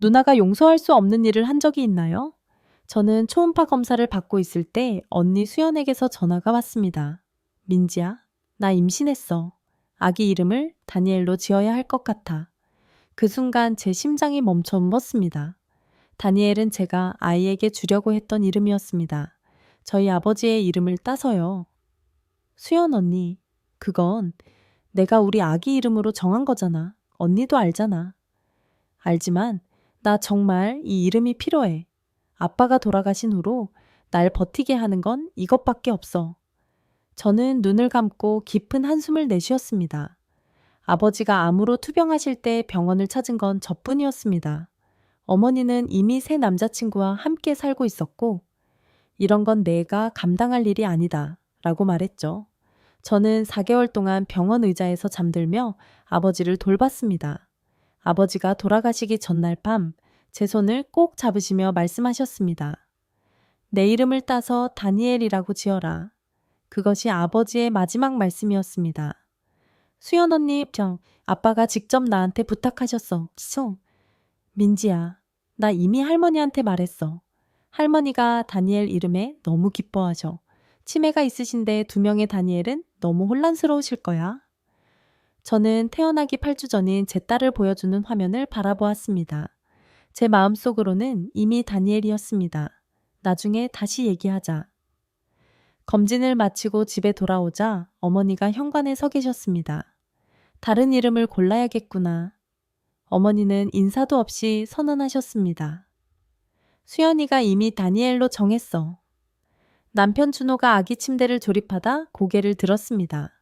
누나가 용서할 수 없는 일을 한 적이 있나요? 저는 초음파 검사를 받고 있을 때 언니 수연에게서 전화가 왔습니다. 민지야, 나 임신했어. 아기 이름을 다니엘로 지어야 할 것 같아. 그 순간 제 심장이 멈춰 멎습니다. 다니엘은 제가 아이에게 주려고 했던 이름이었습니다. 저희 아버지의 이름을 따서요. 수연 언니, 그건 내가 우리 아기 이름으로 정한 거잖아. 언니도 알잖아. 알지만 나 정말 이 이름이 필요해. 아빠가 돌아가신 후로 날 버티게 하는 건 이것밖에 없어. 저는 눈을 감고 깊은 한숨을 내쉬었습니다. 아버지가 암으로 투병하실 때 병원을 찾은 건 저뿐이었습니다. 어머니는 이미 새 남자친구와 함께 살고 있었고, 이런 건 내가 감당할 일이 아니다 라고 말했죠. 저는 4개월 동안 병원 의자에서 잠들며 아버지를 돌봤습니다. 아버지가 돌아가시기 전날 밤, 제 손을 꼭 잡으시며 말씀하셨습니다. 내 이름을 따서 다니엘이라고 지어라. 그것이 아버지의 마지막 말씀이었습니다. 수연 언니, 아빠가 직접 나한테 부탁하셨어. 민지야, 나 이미 할머니한테 말했어. 할머니가 다니엘 이름에 너무 기뻐하셔. 치매가 있으신데 2명의 다니엘은 너무 혼란스러우실 거야. 저는 태어나기 8주 전인 제 딸을 보여주는 화면을 바라보았습니다. 제 마음속으로는 이미 다니엘이었습니다. 나중에 다시 얘기하자. 검진을 마치고 집에 돌아오자 어머니가 현관에 서 계셨습니다. 다른 이름을 골라야겠구나. 어머니는 인사도 없이 선언하셨습니다. 수연이가 이미 다니엘로 정했어. 남편 준호가 아기 침대를 조립하다 고개를 들었습니다.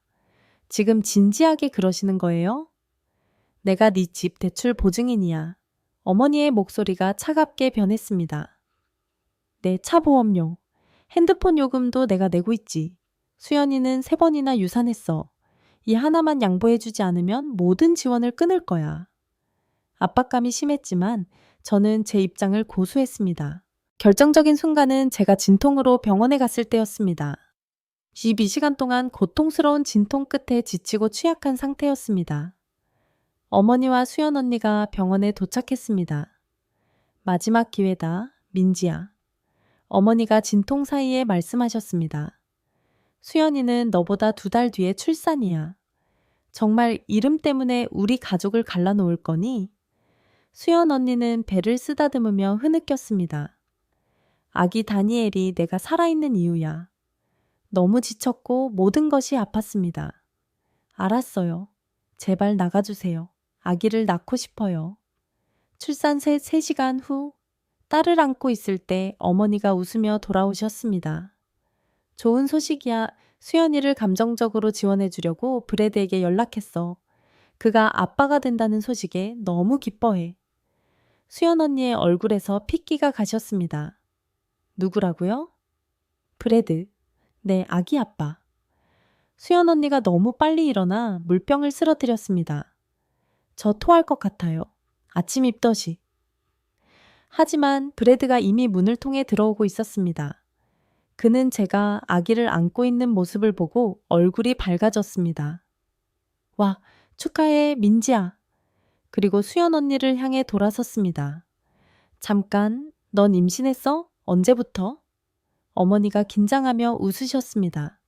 지금 진지하게 그러시는 거예요? 내가 네 집 대출 보증인이야. 어머니의 목소리가 차갑게 변했습니다. 내 차 보험료, 핸드폰 요금도 내가 내고 있지. 수연이는 3번이나 유산했어. 이 하나만 양보해주지 않으면 모든 지원을 끊을 거야. 압박감이 심했지만 저는 제 입장을 고수했습니다. 결정적인 순간은 제가 진통으로 병원에 갔을 때였습니다. 12시간 동안 고통스러운 진통 끝에 지치고 취약한 상태였습니다. 어머니와 수연 언니가 병원에 도착했습니다. 마지막 기회다, 민지야. 어머니가 진통 사이에 말씀하셨습니다. 수연이는 너보다 2달 뒤에 출산이야. 정말 이름 때문에 우리 가족을 갈라놓을 거니? 수연 언니는 배를 쓰다듬으며 흐느꼈습니다. 아기 다니엘이 내가 살아있는 이유야. 너무 지쳤고 모든 것이 아팠습니다. 알았어요. 제발 나가주세요. 아기를 낳고 싶어요. 출산 3시간 후 딸을 안고 있을 때 어머니가 웃으며 돌아오셨습니다. 좋은 소식이야. 수연이를 감정적으로 지원해 주려고 브래드에게 연락했어. 그가 아빠가 된다는 소식에 너무 기뻐해. 수연 언니의 얼굴에서 핏기가 가셨습니다. 누구라고요? 브래드. 네, 아기 아빠. 수연 언니가 너무 빨리 일어나 물병을 쓰러뜨렸습니다. 저 토할 것 같아요. 아침 입덧이. 하지만 브래드가 이미 문을 통해 들어오고 있었습니다. 그는 제가 아기를 안고 있는 모습을 보고 얼굴이 밝아졌습니다. 와, 축하해, 민지야. 그리고 수연 언니를 향해 돌아섰습니다. 잠깐, 넌 임신했어? 언제부터? 어머니가 긴장하며 웃으셨습니다.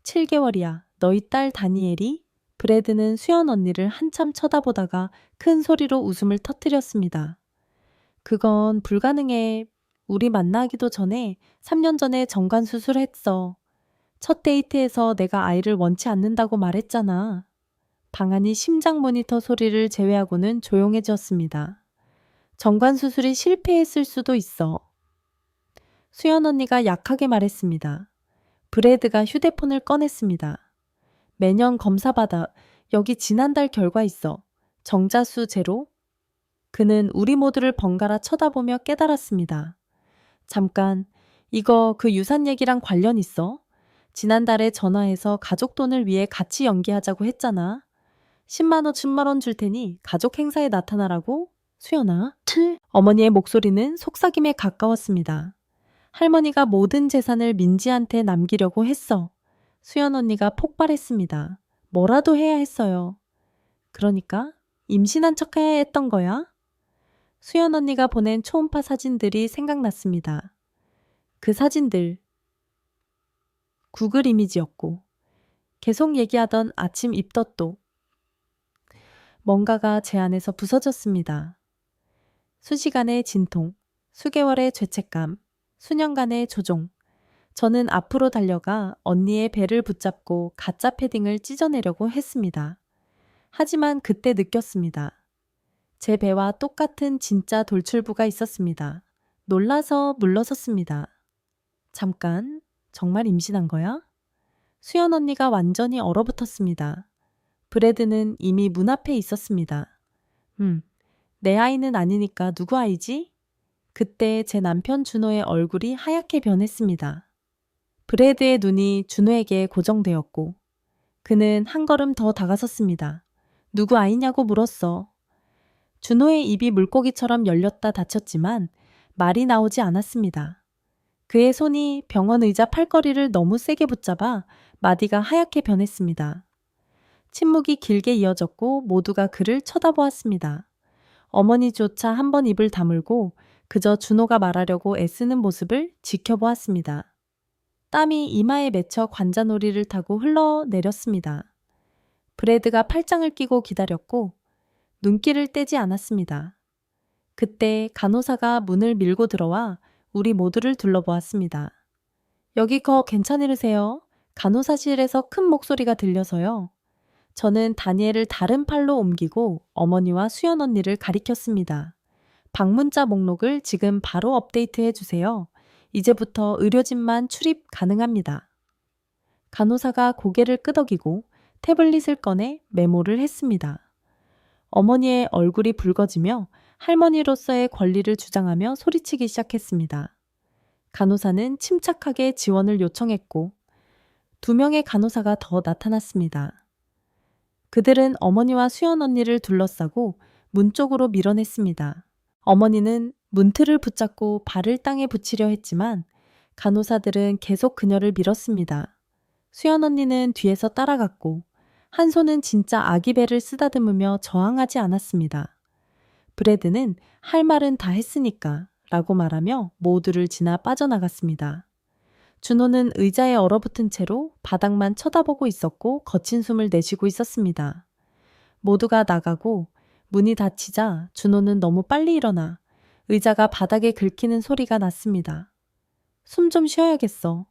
7개월이야. 너희 딸 다니엘이? 브래드는 수연 언니를 한참 쳐다보다가 큰 소리로 웃음을 터뜨렸습니다. 그건 불가능해. 우리 만나기도 전에 3년 전에 정관 수술했어. 첫 데이트에서 내가 아이를 원치 않는다고 말했잖아. 방안이 심장 모니터 소리를 제외하고는 조용해졌습니다. 정관 수술이 실패했을 수도 있어. 수연 언니가 약하게 말했습니다. 브래드가 휴대폰을 꺼냈습니다. 매년 검사받아. 여기 지난달 결과 있어. 정자수 제로? 그는 우리 모두를 번갈아 쳐다보며 깨달았습니다. 잠깐, 이거 그 유산 얘기랑 관련 있어? 지난달에 전화해서 가족 돈을 위해 같이 연기하자고 했잖아. 10만 원, 10만 원 줄 테니 가족 행사에 나타나라고? 수연아, 어머니의 목소리는 속삭임에 가까웠습니다. 할머니가 모든 재산을 민지한테 남기려고 했어. 수연 언니가 폭발했습니다. 뭐라도 해야 했어요. 그러니까 임신한 척 해야 했던 거야? 수연 언니가 보낸 초음파 사진들이 생각났습니다. 그 사진들, 구글 이미지였고, 계속 얘기하던 아침 입덧도 뭔가가 제 안에서 부서졌습니다. 수시간의 진통, 수개월의 죄책감, 수년간의 조종. 저는 앞으로 달려가 언니의 배를 붙잡고 가짜 패딩을 찢어내려고 했습니다. 하지만 그때 느꼈습니다. 제 배와 똑같은 진짜 돌출부가 있었습니다. 놀라서 물러섰습니다. 잠깐, 정말 임신한 거야? 수연 언니가 완전히 얼어붙었습니다. 브래드는 이미 문 앞에 있었습니다. 내 아이는 아니니까 누구 아이지? 그때 제 남편 준호의 얼굴이 하얗게 변했습니다. 브래드의 눈이 준호에게 고정되었고 그는 한 걸음 더 다가섰습니다. 누구 아이냐고 물었어. 준호의 입이 물고기처럼 열렸다 닫혔지만 말이 나오지 않았습니다. 그의 손이 병원 의자 팔걸이를 너무 세게 붙잡아 마디가 하얗게 변했습니다. 침묵이 길게 이어졌고 모두가 그를 쳐다보았습니다. 어머니조차 한번 입을 다물고 그저 준호가 말하려고 애쓰는 모습을 지켜보았습니다. 땀이 이마에 맺혀 관자놀이를 타고 흘러내렸습니다. 브래드가 팔짱을 끼고 기다렸고 눈길을 떼지 않았습니다. 그때 간호사가 문을 밀고 들어와 우리 모두를 둘러보았습니다. 여기 괜찮으세요? 간호사실에서 큰 목소리가 들려서요. 저는 다니엘을 다른 팔로 옮기고 어머니와 수연 언니를 가리켰습니다. 방문자 목록을 지금 바로 업데이트해 주세요. 이제부터 의료진만 출입 가능합니다. 간호사가 고개를 끄덕이고 태블릿을 꺼내 메모를 했습니다. 어머니의 얼굴이 붉어지며 할머니로서의 권리를 주장하며 소리치기 시작했습니다. 간호사는 침착하게 지원을 요청했고 2명의 간호사가 더 나타났습니다. 그들은 어머니와 수연 언니를 둘러싸고 문 쪽으로 밀어냈습니다. 어머니는 문틀을 붙잡고 발을 땅에 붙이려 했지만 간호사들은 계속 그녀를 밀었습니다. 수연 언니는 뒤에서 따라갔고 한 손은 진짜 아기 배를 쓰다듬으며 저항하지 않았습니다. 브래드는 할 말은 다 했으니까 라고 말하며 모두를 지나 빠져나갔습니다. 준호는 의자에 얼어붙은 채로 바닥만 쳐다보고 있었고 거친 숨을 내쉬고 있었습니다. 모두가 나가고 문이 닫히자 준호는 너무 빨리 일어나 의자가 바닥에 긁히는 소리가 났습니다. 숨 좀 쉬어야겠어.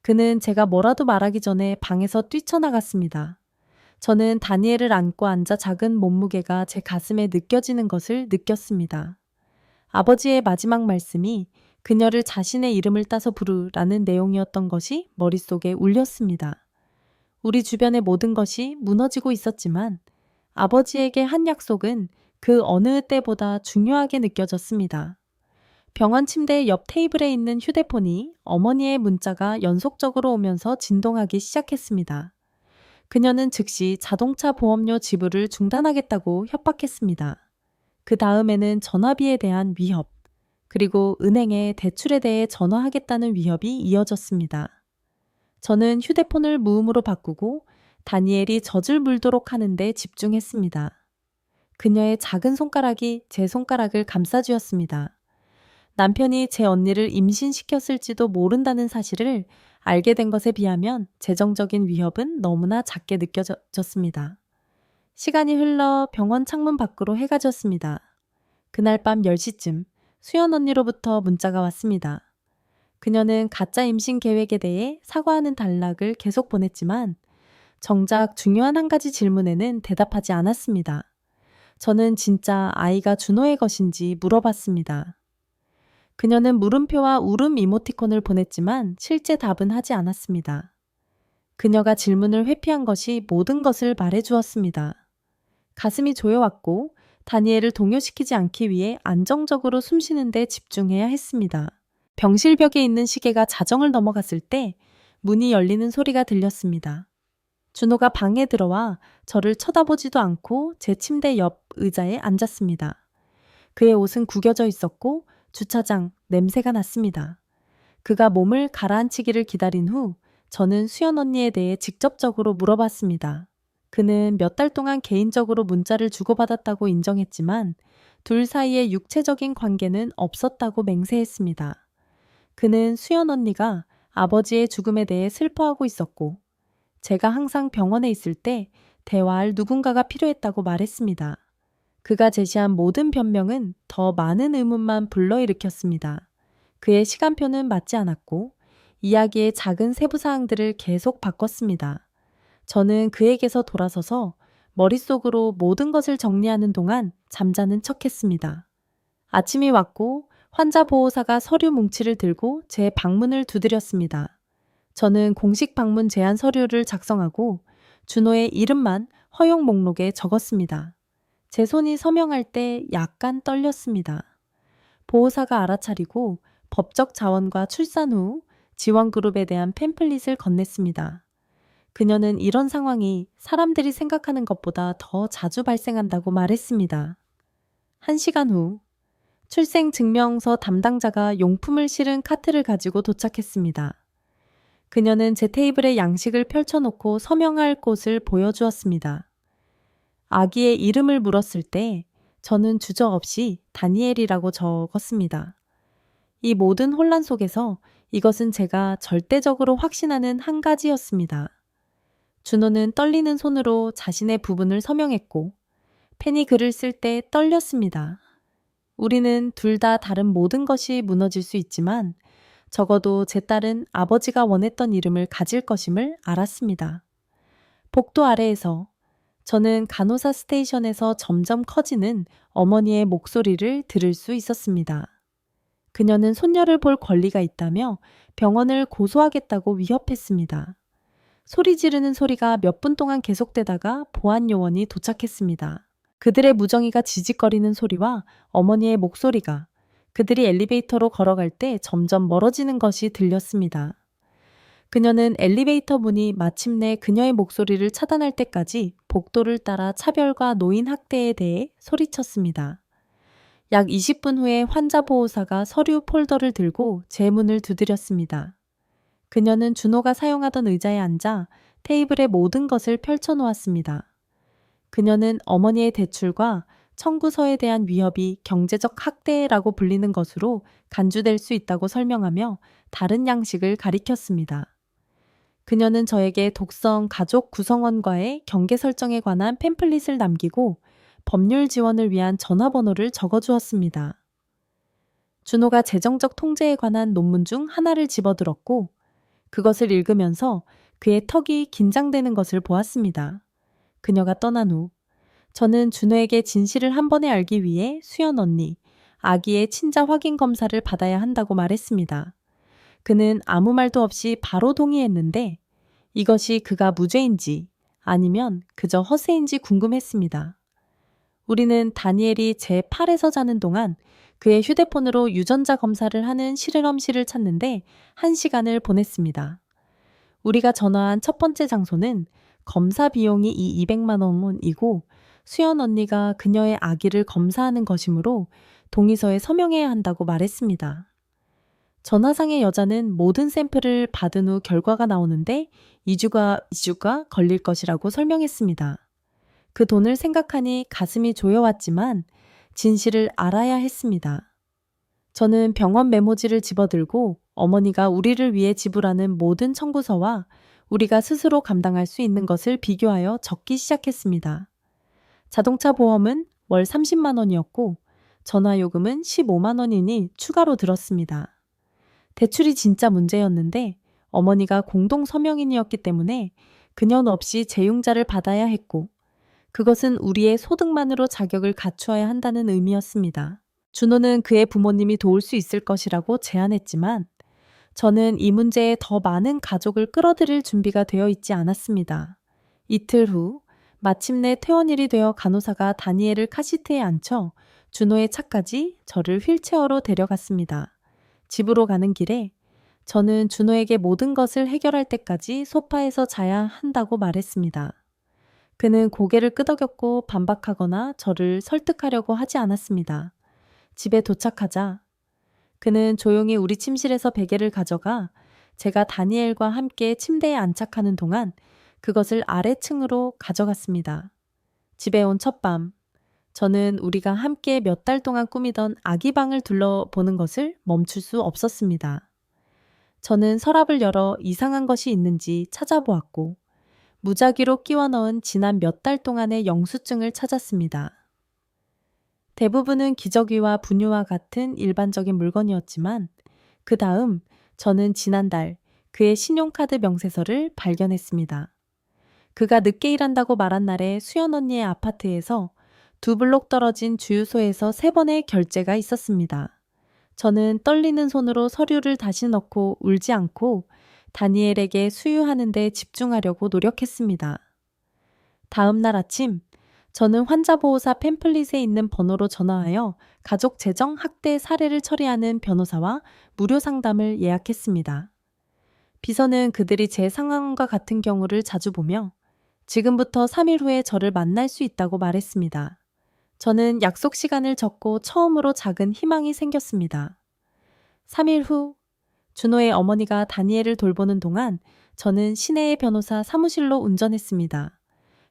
그는 제가 뭐라도 말하기 전에 방에서 뛰쳐나갔습니다. 저는 다니엘을 안고 앉아 작은 몸무게가 제 가슴에 느껴지는 것을 느꼈습니다. 아버지의 마지막 말씀이 그녀를 자신의 이름을 따서 부르라는 내용이었던 것이 머릿속에 울렸습니다. 우리 주변의 모든 것이 무너지고 있었지만 아버지에게 한 약속은 그 어느 때보다 중요하게 느껴졌습니다. 병원 침대 옆 테이블에 있는 휴대폰이 어머니의 문자가 연속적으로 오면서 진동하기 시작했습니다. 그녀는 즉시 자동차 보험료 지불을 중단하겠다고 협박했습니다. 그 다음에는 전화비에 대한 위협, 그리고 은행에 대출에 대해 전화하겠다는 위협이 이어졌습니다. 저는 휴대폰을 무음으로 바꾸고 다니엘이 젖을 물도록 하는데 집중했습니다. 그녀의 작은 손가락이 제 손가락을 감싸주었습니다. 남편이 제 언니를 임신시켰을지도 모른다는 사실을 알게 된 것에 비하면 재정적인 위협은 너무나 작게 느껴졌습니다. 시간이 흘러 병원 창문 밖으로 해가 졌습니다. 그날 밤 10시쯤 수연 언니로부터 문자가 왔습니다. 그녀는 가짜 임신 계획에 대해 사과하는 단락을 계속 보냈지만 정작 중요한 한 가지 질문에는 대답하지 않았습니다. 저는 진짜 아이가 준호의 것인지 물어봤습니다. 그녀는 물음표와 울음 이모티콘을 보냈지만 실제 답은 하지 않았습니다. 그녀가 질문을 회피한 것이 모든 것을 말해주었습니다. 가슴이 조여왔고 다니엘을 동요시키지 않기 위해 안정적으로 숨쉬는 데 집중해야 했습니다. 병실벽에 있는 시계가 자정을 넘어갔을 때 문이 열리는 소리가 들렸습니다. 준호가 방에 들어와 저를 쳐다보지도 않고 제 침대 옆 의자에 앉았습니다. 그의 옷은 구겨져 있었고 주차장 냄새가 났습니다. 그가 몸을 가라앉히기를 기다린 후 저는 수연 언니에 대해 직접적으로 물어봤습니다. 그는 몇 달 동안 개인적으로 문자를 주고받았다고 인정했지만 둘 사이의 육체적인 관계는 없었다고 맹세했습니다. 그는 수연 언니가 아버지의 죽음에 대해 슬퍼하고 있었고, 제가 항상 병원에 있을 때 대화할 누군가가 필요했다고 말했습니다. 그가 제시한 모든 변명은 더 많은 의문만 불러일으켰습니다. 그의 시간표는 맞지 않았고, 이야기의 작은 세부 사항들을 계속 바꿨습니다. 저는 그에게서 돌아서서 머릿속으로 모든 것을 정리하는 동안 잠자는 척했습니다. 아침이 왔고 환자 보호사가 서류 뭉치를 들고 제 방문을 두드렸습니다. 저는 공식 방문 제안 서류를 작성하고 준호의 이름만 허용 목록에 적었습니다. 제 손이 서명할 때 약간 떨렸습니다. 보호사가 알아차리고 법적 자원과 출산 후 지원그룹에 대한 팸플릿을 건넸습니다. 그녀는 이런 상황이 사람들이 생각하는 것보다 더 자주 발생한다고 말했습니다. 1시간 후 출생증명서 담당자가 용품을 실은 카트를 가지고 도착했습니다. 그녀는 제 테이블에 양식을 펼쳐놓고 서명할 곳을 보여주었습니다. 아기의 이름을 물었을 때 저는 주저없이 다니엘이라고 적었습니다. 이 모든 혼란 속에서 이것은 제가 절대적으로 확신하는 한 가지였습니다. 준호는 떨리는 손으로 자신의 부분을 서명했고 펜이 글을 쓸 때 떨렸습니다. 우리는 둘 다 다른 모든 것이 무너질 수 있지만 적어도 제 딸은 아버지가 원했던 이름을 가질 것임을 알았습니다. 복도 아래에서 저는 간호사 스테이션에서 점점 커지는 어머니의 목소리를 들을 수 있었습니다. 그녀는 손녀를 볼 권리가 있다며 병원을 고소하겠다고 위협했습니다. 소리 지르는 소리가 몇 분 동안 계속되다가 보안 요원이 도착했습니다. 그들의 무정의가 지직거리는 소리와 어머니의 목소리가 그들이 엘리베이터로 걸어갈 때 점점 멀어지는 것이 들렸습니다. 그녀는 엘리베이터 문이 마침내 그녀의 목소리를 차단할 때까지 복도를 따라 차별과 노인 학대에 대해 소리쳤습니다. 약 20분 후에 환자 보호사가 서류 폴더를 들고 제 문을 두드렸습니다. 그녀는 준호가 사용하던 의자에 앉아 테이블에 모든 것을 펼쳐놓았습니다. 그녀는 어머니의 대출과 청구서에 대한 위협이 경제적 학대라고 불리는 것으로 간주될 수 있다고 설명하며 다른 양식을 가리켰습니다. 그녀는 저에게 독성 가족 구성원과의 경계 설정에 관한 팸플릿을 남기고 법률 지원을 위한 전화번호를 적어주었습니다. 준호가 재정적 통제에 관한 논문 중 하나를 집어들었고 그것을 읽으면서 그의 턱이 긴장되는 것을 보았습니다. 그녀가 떠난 후 저는 준호에게 진실을 한 번에 알기 위해 수연 언니, 아기의 친자 확인 검사를 받아야 한다고 말했습니다. 그는 아무 말도 없이 바로 동의했는데 이것이 그가 무죄인지 아니면 그저 허세인지 궁금했습니다. 우리는 다니엘이 제 팔에서 자는 동안 그의 휴대폰으로 유전자 검사를 하는 실험실을 찾는데 1시간을 보냈습니다. 우리가 전화한 첫 번째 장소는 검사 비용이 200만 원이고 수연 언니가 그녀의 아기를 검사하는 것이므로 동의서에 서명해야 한다고 말했습니다. 전화상의 여자는 모든 샘플을 받은 후 결과가 나오는데 2주가 걸릴 것이라고 설명했습니다. 그 돈을 생각하니 가슴이 조여왔지만 진실을 알아야 했습니다. 저는 병원 메모지를 집어들고 어머니가 우리를 위해 지불하는 모든 청구서와 우리가 스스로 감당할 수 있는 것을 비교하여 적기 시작했습니다. 자동차 보험은 월 30만 원이었고 전화요금은 15만 원이니 추가로 들었습니다. 대출이 진짜 문제였는데 어머니가 공동 서명인이었기 때문에 그녀는 없이 재융자를 받아야 했고 그것은 우리의 소득만으로 자격을 갖추어야 한다는 의미였습니다. 준호는 그의 부모님이 도울 수 있을 것이라고 제안했지만 저는 이 문제에 더 많은 가족을 끌어들일 준비가 되어 있지 않았습니다. 이틀 후 마침내 퇴원일이 되어 간호사가 다니엘을 카시트에 앉혀 준호의 차까지 저를 휠체어로 데려갔습니다. 집으로 가는 길에 저는 준호에게 모든 것을 해결할 때까지 소파에서 자야 한다고 말했습니다. 그는 고개를 끄덕였고 반박하거나 저를 설득하려고 하지 않았습니다. 집에 도착하자 그는 조용히 우리 침실에서 베개를 가져가 제가 다니엘과 함께 침대에 안착하는 동안 그것을 아래층으로 가져갔습니다. 집에 온 첫밤 저는 우리가 함께 몇 달 동안 꾸미던 아기 방을 둘러보는 것을 멈출 수 없었습니다. 저는 서랍을 열어 이상한 것이 있는지 찾아보았고, 무작위로 끼워 넣은 지난 몇 달 동안의 영수증을 찾았습니다. 대부분은 기저귀와 분유와 같은 일반적인 물건이었지만, 그 다음 저는 지난달 그의 신용카드 명세서를 발견했습니다. 그가 늦게 일한다고 말한 날에 수연 언니의 아파트에서 2블록 떨어진 주유소에서 3번의 결제가 있었습니다. 저는 떨리는 손으로 서류를 다시 넣고 울지 않고 다니엘에게 수유하는 데 집중하려고 노력했습니다. 다음 날 아침, 저는 환자보호사 팸플릿에 있는 번호로 전화하여 가족 재정 학대 사례를 처리하는 변호사와 무료 상담을 예약했습니다. 비서는 그들이 제 상황과 같은 경우를 자주 보며 지금부터 3일 후에 저를 만날 수 있다고 말했습니다. 저는 약속 시간을 적고 처음으로 작은 희망이 생겼습니다. 3일 후, 준호의 어머니가 다니엘을 돌보는 동안 저는 시내의 변호사 사무실로 운전했습니다.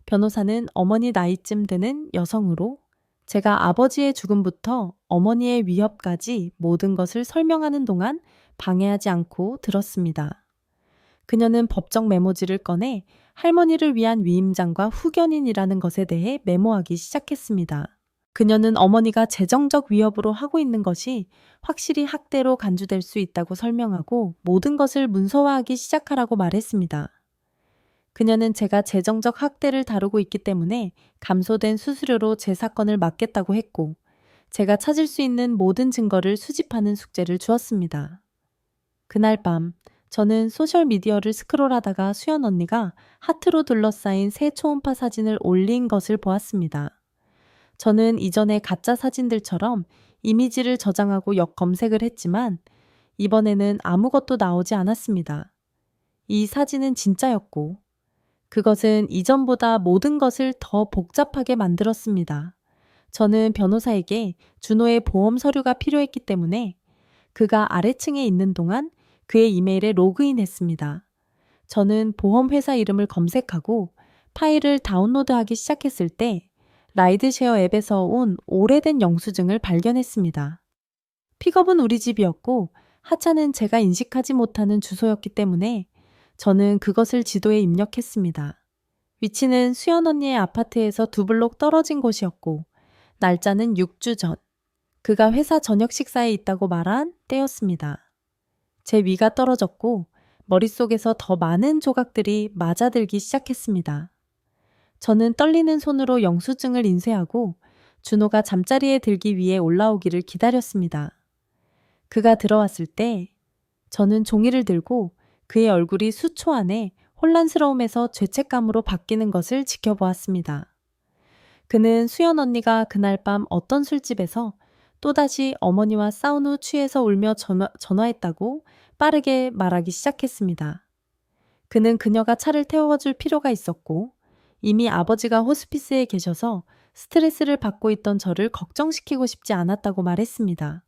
변호사는 어머니 나이쯤 되는 여성으로 제가 아버지의 죽음부터 어머니의 위협까지 모든 것을 설명하는 동안 방해하지 않고 들었습니다. 그녀는 법정 메모지를 꺼내 할머니를 위한 위임장과 후견인이라는 것에 대해 메모하기 시작했습니다. 그녀는 어머니가 재정적 위협으로 하고 있는 것이 확실히 학대로 간주될 수 있다고 설명하고 모든 것을 문서화하기 시작하라고 말했습니다. 그녀는 제가 재정적 학대를 다루고 있기 때문에 감소된 수수료로 제 사건을 맡겠다고 했고, 제가 찾을 수 있는 모든 증거를 수집하는 숙제를 주었습니다. 그날 밤, 저는 소셜미디어를 스크롤하다가 수연 언니가 하트로 둘러싸인 새 초음파 사진을 올린 것을 보았습니다. 저는 이전의 가짜 사진들처럼 이미지를 저장하고 역검색을 했지만 이번에는 아무것도 나오지 않았습니다. 이 사진은 진짜였고 그것은 이전보다 모든 것을 더 복잡하게 만들었습니다. 저는 변호사에게 준호의 보험 서류가 필요했기 때문에 그가 아래층에 있는 동안 그의 이메일에 로그인했습니다. 저는 보험회사 이름을 검색하고 파일을 다운로드하기 시작했을 때 라이드쉐어 앱에서 온 오래된 영수증을 발견했습니다. 픽업은 우리 집이었고 하차는 제가 인식하지 못하는 주소였기 때문에 저는 그것을 지도에 입력했습니다. 위치는 수연 언니의 아파트에서 2블록 떨어진 곳이었고 날짜는 6주 전, 그가 회사 저녁 식사에 있다고 말한 때였습니다. 제 위가 떨어졌고 머릿속에서 더 많은 조각들이 맞아들기 시작했습니다. 저는 떨리는 손으로 영수증을 인쇄하고 준호가 잠자리에 들기 위해 올라오기를 기다렸습니다. 그가 들어왔을 때 저는 종이를 들고 그의 얼굴이 수초 안에 혼란스러움에서 죄책감으로 바뀌는 것을 지켜보았습니다. 그는 수연 언니가 그날 밤 어떤 술집에서 또다시 어머니와 싸운 후 취해서 울며 전화했다고 빠르게 말하기 시작했습니다. 그는 그녀가 차를 태워줄 필요가 있었고 이미 아버지가 호스피스에 계셔서 스트레스를 받고 있던 저를 걱정시키고 싶지 않았다고 말했습니다.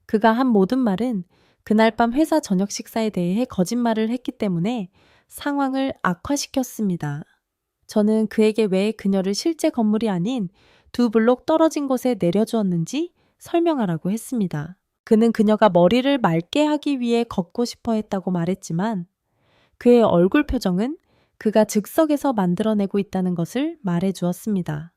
그가 한 모든 말은 그날 밤 회사 저녁 식사에 대해 거짓말을 했기 때문에 상황을 악화시켰습니다. 저는 그에게 왜 그녀를 실제 건물이 아닌 2블록 떨어진 곳에 내려주었는지 설명하라고 했습니다. 그는 그녀가 머리를 맑게 하기 위해 걷고 싶어 했다고 말했지만 그의 얼굴 표정은 그가 즉석에서 만들어내고 있다는 것을 말해 주었습니다.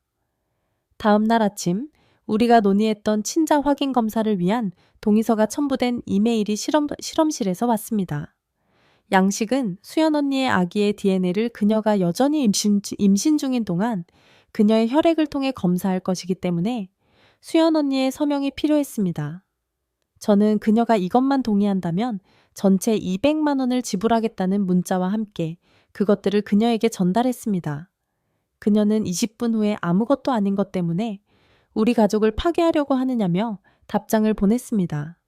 다음 날 아침 우리가 논의했던 친자 확인 검사를 위한 동의서가 첨부된 이메일이 실험실에서 왔습니다. 양식은 수연 언니의 아기의 DNA를 그녀가 여전히 임신 중인 동안 그녀의 혈액을 통해 검사할 것이기 때문에 수연 언니의 서명이 필요했습니다. 저는 그녀가 이것만 동의한다면 전체 200만 원을 지불하겠다는 문자와 함께 그것들을 그녀에게 전달했습니다. 그녀는 20분 후에 아무것도 아닌 것 때문에 우리 가족을 파괴하려고 하느냐며 답장을 보냈습니다.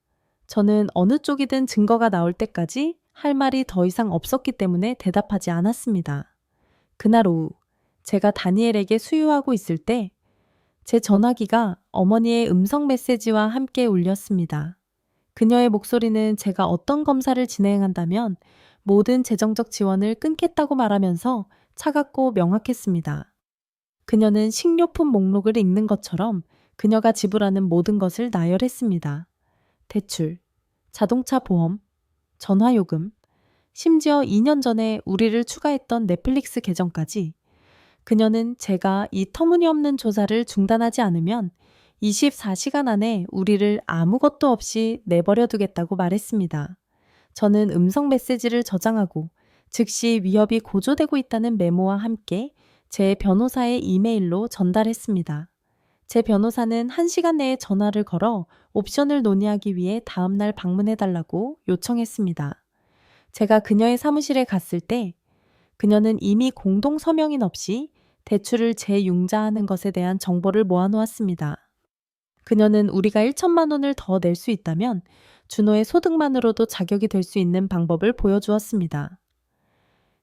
저는 어느 쪽이든 증거가 나올 때까지 할 말이 더 이상 없었기 때문에 대답하지 않았습니다. 그날 오후 제가 다니엘에게 수유하고 있을 때 제 전화기가 어머니의 음성 메시지와 함께 울렸습니다. 그녀의 목소리는 제가 어떤 검사를 진행한다면 모든 재정적 지원을 끊겠다고 말하면서 차갑고 명확했습니다. 그녀는 식료품 목록을 읽는 것처럼 그녀가 지불하는 모든 것을 나열했습니다. 대출, 자동차 보험, 전화요금, 심지어 2년 전에 우리를 추가했던 넷플릭스 계정까지. 그녀는 제가 이 터무니없는 조사를 중단하지 않으면 24시간 안에 우리를 아무것도 없이 내버려 두겠다고 말했습니다. 저는 음성 메시지를 저장하고 즉시 위협이 고조되고 있다는 메모와 함께 제 변호사의 이메일로 전달했습니다. 제 변호사는 1시간 내에 전화를 걸어 옵션을 논의하기 위해 다음날 방문해달라고 요청했습니다. 제가 그녀의 사무실에 갔을 때 그녀는 이미 공동 서명인 없이 대출을 재융자하는 것에 대한 정보를 모아놓았습니다. 그녀는 우리가 1천만 원을 더 낼 수 있다면 준호의 소득만으로도 자격이 될 수 있는 방법을 보여주었습니다.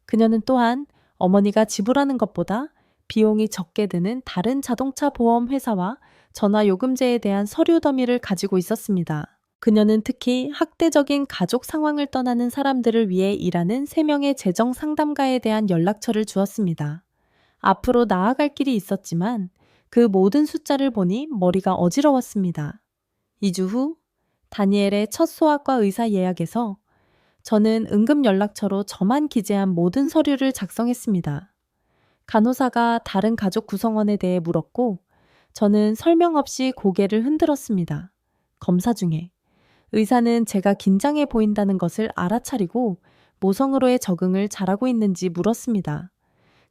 그녀는 또한 어머니가 지불하는 것보다 비용이 적게 드는 다른 자동차 보험 회사와 전화요금제에 대한 서류 더미를 가지고 있었습니다. 그녀는 특히 학대적인 가족 상황을 떠나는 사람들을 위해 일하는 3명의 재정 상담가에 대한 연락처를 주었습니다. 앞으로 나아갈 길이 있었지만 그 모든 숫자를 보니 머리가 어지러웠습니다. 2주 후 다니엘의 첫 소아과 의사 예약에서 저는 응급 연락처로 저만 기재한 모든 서류를 작성했습니다. 간호사가 다른 가족 구성원에 대해 물었고 저는 설명 없이 고개를 흔들었습니다. 검사 중에 의사는 제가 긴장해 보인다는 것을 알아차리고 모성으로의 적응을 잘하고 있는지 물었습니다.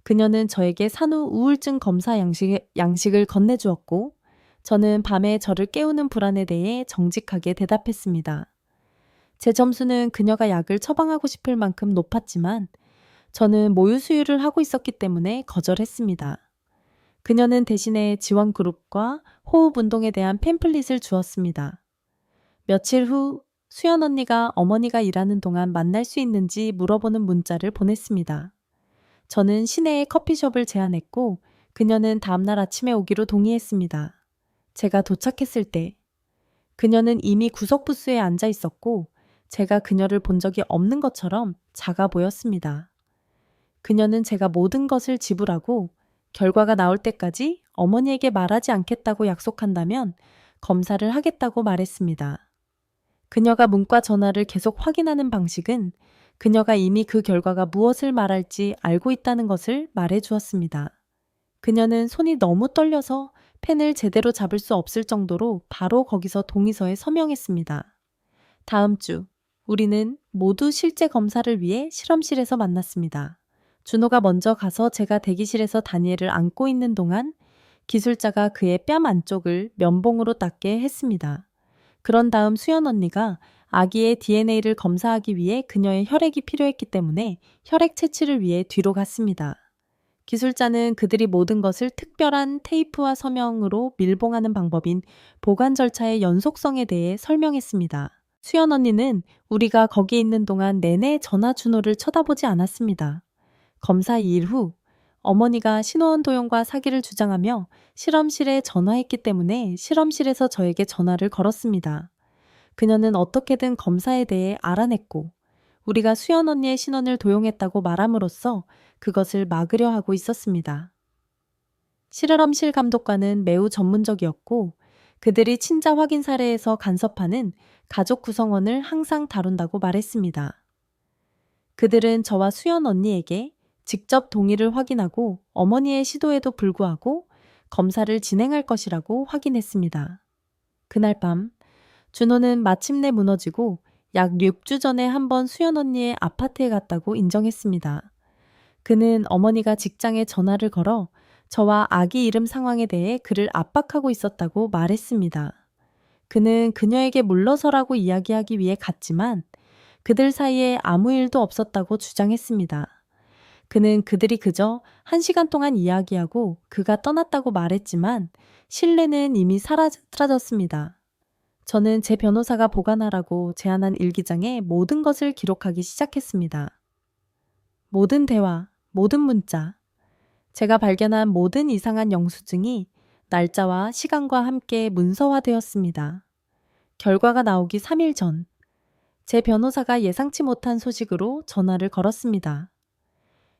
그녀는 저에게 산후 우울증 검사 양식을 건네주었고 저는 밤에 저를 깨우는 불안에 대해 정직하게 대답했습니다. 제 점수는 그녀가 약을 처방하고 싶을 만큼 높았지만 저는 모유 수유를 하고 있었기 때문에 거절했습니다. 그녀는 대신에 지원 그룹과 호흡 운동에 대한 팸플릿을 주었습니다. 며칠 후 수연 언니가 어머니가 일하는 동안 만날 수 있는지 물어보는 문자를 보냈습니다. 저는 시내에 커피숍을 제안했고 그녀는 다음날 아침에 오기로 동의했습니다. 제가 도착했을 때 그녀는 이미 구석 부스에 앉아 있었고 제가 그녀를 본 적이 없는 것처럼 작아 보였습니다. 그녀는 제가 모든 것을 지불하고 결과가 나올 때까지 어머니에게 말하지 않겠다고 약속한다면 검사를 하겠다고 말했습니다. 그녀가 문과 전화를 계속 확인하는 방식은 그녀가 이미 그 결과가 무엇을 말할지 알고 있다는 것을 말해 주었습니다. 그녀는 손이 너무 떨려서 펜을 제대로 잡을 수 없을 정도로 바로 거기서 동의서에 서명했습니다. 다음 주 우리는 모두 실제 검사를 위해 실험실에서 만났습니다. 준호가 먼저 가서 제가 대기실에서 다니엘을 안고 있는 동안 기술자가 그의 뺨 안쪽을 면봉으로 닦게 했습니다. 그런 다음 수연 언니가 아기의 DNA를 검사하기 위해 그녀의 혈액이 필요했기 때문에 혈액 채취를 위해 뒤로 갔습니다. 기술자는 그들이 모든 것을 특별한 테이프와 서명으로 밀봉하는 방법인 보관 절차의 연속성에 대해 설명했습니다. 수연 언니는 우리가 거기 있는 동안 내내 전화 준호를 쳐다보지 않았습니다. 검사 2일 후 어머니가 신호원 도용과 사기를 주장하며 실험실에 전화했기 때문에 실험실에서 저에게 전화를 걸었습니다. 그녀는 어떻게든 검사에 대해 알아냈고 우리가 수연 언니의 신원을 도용했다고 말함으로써 그것을 막으려 하고 있었습니다. 실험실 감독관은 매우 전문적이었고 그들이 친자 확인 사례에서 간섭하는 가족 구성원을 항상 다룬다고 말했습니다. 그들은 저와 수연 언니에게 직접 동의를 확인하고 어머니의 시도에도 불구하고 검사를 진행할 것이라고 확인했습니다. 그날 밤 준호는 마침내 무너지고 약 6주 전에 한번 수연 언니의 아파트에 갔다고 인정했습니다. 그는 어머니가 직장에 전화를 걸어 저와 아기 이름 상황에 대해 그를 압박하고 있었다고 말했습니다. 그는 그녀에게 물러서라고 이야기하기 위해 갔지만 그들 사이에 아무 일도 없었다고 주장했습니다. 그는 그들이 그저 1시간 동안 이야기하고 그가 떠났다고 말했지만 신뢰는 이미 사라졌습니다. 저는 제 변호사가 보관하라고 제안한 일기장에 모든 것을 기록하기 시작했습니다. 모든 대화, 모든 문자, 제가 발견한 모든 이상한 영수증이 날짜와 시간과 함께 문서화되었습니다. 결과가 나오기 3일 전, 제 변호사가 예상치 못한 소식으로 전화를 걸었습니다.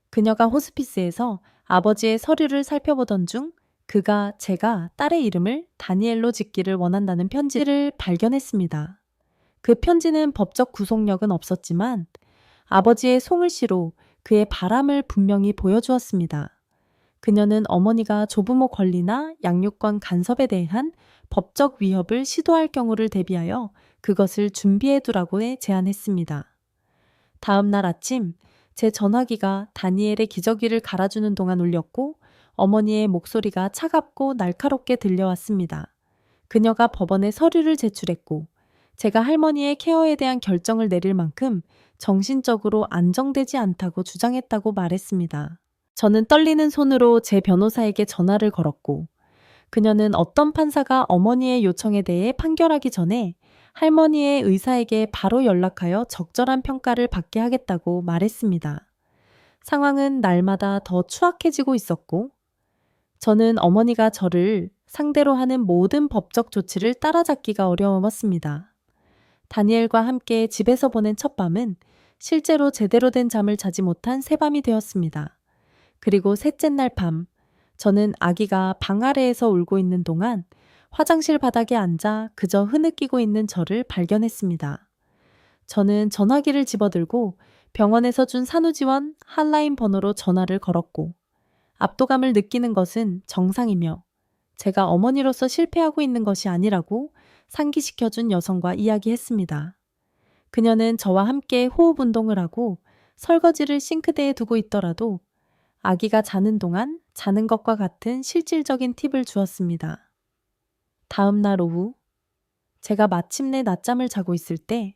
그녀가 호스피스에서 아버지의 서류를 살펴보던 중 그가 제가 딸의 이름을 다니엘로 짓기를 원한다는 편지를 발견했습니다. 그 편지는 법적 구속력은 없었지만 아버지의 송을씨로 그의 바람을 분명히 보여주었습니다. 그녀는 어머니가 조부모 권리나 양육권 간섭에 대한 법적 위협을 시도할 경우를 대비하여 그것을 준비해두라고 제안했습니다. 다음 날 아침 제 전화기가 다니엘의 기저귀를 갈아주는 동안 울렸고 어머니의 목소리가 차갑고 날카롭게 들려왔습니다. 그녀가 법원에 서류를 제출했고 제가 할머니의 케어에 대한 결정을 내릴 만큼 정신적으로 안정되지 않다고 주장했다고 말했습니다. 저는 떨리는 손으로 제 변호사에게 전화를 걸었고 그녀는 어떤 판사가 어머니의 요청에 대해 판결하기 전에 할머니의 의사에게 바로 연락하여 적절한 평가를 받게 하겠다고 말했습니다. 상황은 날마다 더 추악해지고 있었고 저는 어머니가 저를 상대로 하는 모든 법적 조치를 따라잡기가 어려웠습니다. 다니엘과 함께 집에서 보낸 첫 밤은 실제로 제대로 된 잠을 자지 못한 새밤이 되었습니다. 그리고 셋째 날 밤, 저는 아기가 방 아래에서 울고 있는 동안 화장실 바닥에 앉아 그저 흐느끼고 있는 저를 발견했습니다. 저는 전화기를 집어들고 병원에서 준 산후지원 핫라인 번호로 전화를 걸었고 압도감을 느끼는 것은 정상이며 제가 어머니로서 실패하고 있는 것이 아니라고 상기시켜준 여성과 이야기했습니다. 그녀는 저와 함께 호흡 운동을 하고 설거지를 싱크대에 두고 있더라도 아기가 자는 동안 자는 것과 같은 실질적인 팁을 주었습니다. 다음 날 오후 제가 마침내 낮잠을 자고 있을 때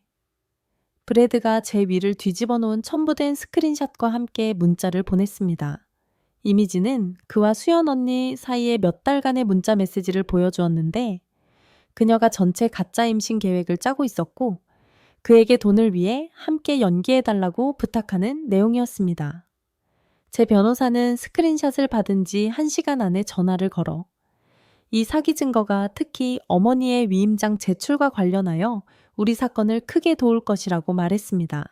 브래드가 제 위를 뒤집어 놓은 첨부된 스크린샷과 함께 문자를 보냈습니다. 이미지는 그와 수연 언니 사이의 몇 달간의 문자 메시지를 보여주었는데 그녀가 전체 가짜 임신 계획을 짜고 있었고 그에게 돈을 위해 함께 연기해달라고 부탁하는 내용이었습니다. 제 변호사는 스크린샷을 받은 지 1시간 안에 전화를 걸어 이 사기 증거가 특히 어머니의 위임장 제출과 관련하여 우리 사건을 크게 도울 것이라고 말했습니다.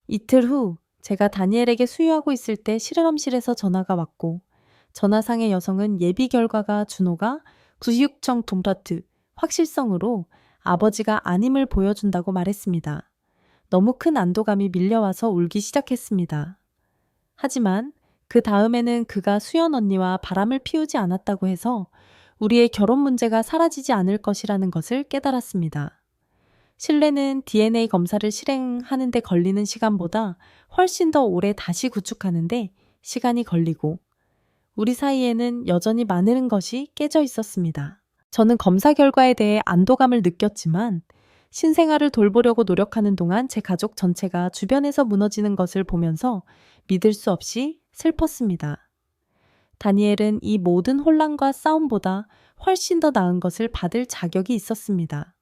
이틀 후 제가 다니엘에게 수유하고 있을 때 실험실에서 전화가 왔고 전화상의 여성은 예비 결과가 준호가 96청 동라트 확실성으로 아버지가 아님을 보여준다고 말했습니다. 너무 큰 안도감이 밀려와서 울기 시작했습니다. 하지만 그 다음에는 그가 수연 언니와 바람을 피우지 않았다고 해서 우리의 결혼 문제가 사라지지 않을 것이라는 것을 깨달았습니다. 신뢰는 DNA 검사를 실행하는 데 걸리는 시간보다 훨씬 더 오래 다시 구축하는데 시간이 걸리고 우리 사이에는 여전히 많은 것이 깨져 있었습니다. 저는 검사 결과에 대해 안도감을 느꼈지만 신생아를 돌보려고 노력하는 동안 제 가족 전체가 주변에서 무너지는 것을 보면서 믿을 수 없이 슬펐습니다. 다니엘은 이 모든 혼란과 싸움보다 훨씬 더 나은 것을 받을 자격이 있었습니다.